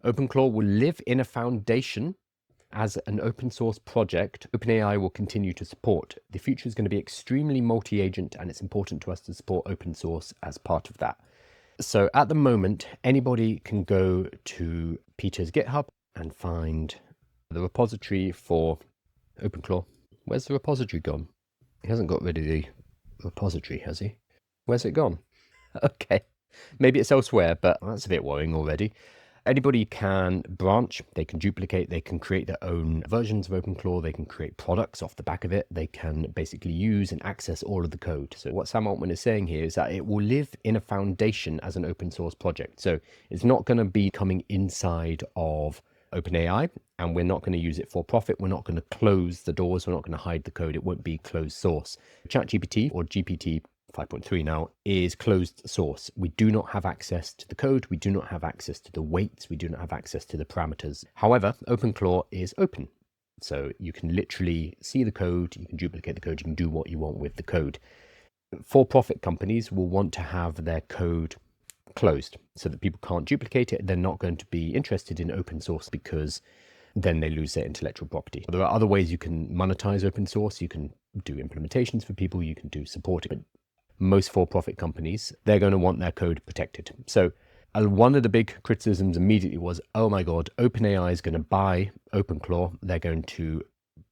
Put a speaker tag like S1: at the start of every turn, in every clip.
S1: OpenClaw will live in a foundation as an open source project. OpenAI will continue to support. The future is going to be extremely multi-agent, and it's important to us to support open source as part of that. So at the moment, anybody can go to Peter's GitHub and find the repository for OpenClaw. Where's the repository gone? He hasn't got rid of the repository, has he? Where's it gone? Okay, maybe it's elsewhere, but that's a bit worrying already. Anybody can branch, they can duplicate, they can create their own versions of OpenClaw, they can create products off the back of it, they can basically use and access all of the code. So what Sam Altman is saying here is that it will live in a foundation as an open source project. So it's not going to be coming inside of OpenAI, and we're not going to use it for profit. We're not going to close the doors. We're not going to hide the code. It won't be closed source. ChatGPT, or GPT 5.3 now, is closed source. We do not have access to the code. We do not have access to the weights. We do not have access to the parameters. However, OpenClaw is open. So you can literally see the code, you can duplicate the code, you can do what you want with the code. For-profit companies will want to have their code closed so that people can't duplicate it. They're not going to be interested in open source because then they lose their intellectual property. There are other ways you can monetize open source. You can do implementations for people, you can do supporting. But most for-profit companies, they're going to want their code protected. So one of the big criticisms immediately was, oh my God, OpenAI is going to buy OpenClaw. They're going to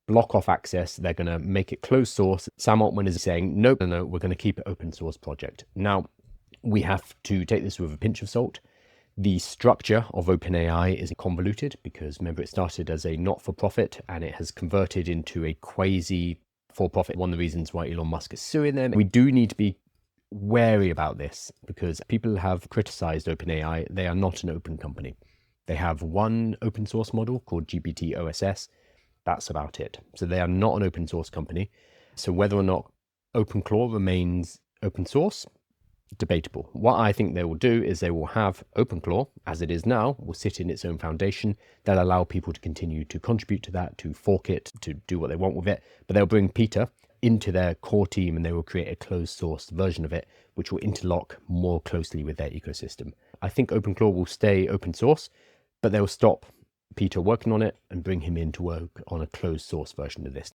S1: block off access. They're going to make it closed source. Sam Altman is saying, no, we're going to keep it open source project. Now, we have to take this with a pinch of salt. The structure of OpenAI is convoluted because, remember, it started as a not-for-profit and it has converted into a quasi-for-profit. One of the reasons why Elon Musk is suing them. We do need to be wary about this because people have criticized OpenAI. They are not an open company. They have one open source model called GPT OSS. That's about it. So they are not an open source company. So whether or not OpenClaw remains open source, debatable. What I think they will do is they will have OpenClaw, as it is now, will sit in its own foundation. They'll allow people to continue to contribute to that, to fork it, to do what they want with it. But they'll bring Peter into their core team and they will create a closed source version of it, which will interlock more closely with their ecosystem. I think OpenClaw will stay open source, but they'll stop Peter working on it and bring him in to work on a closed source version of this.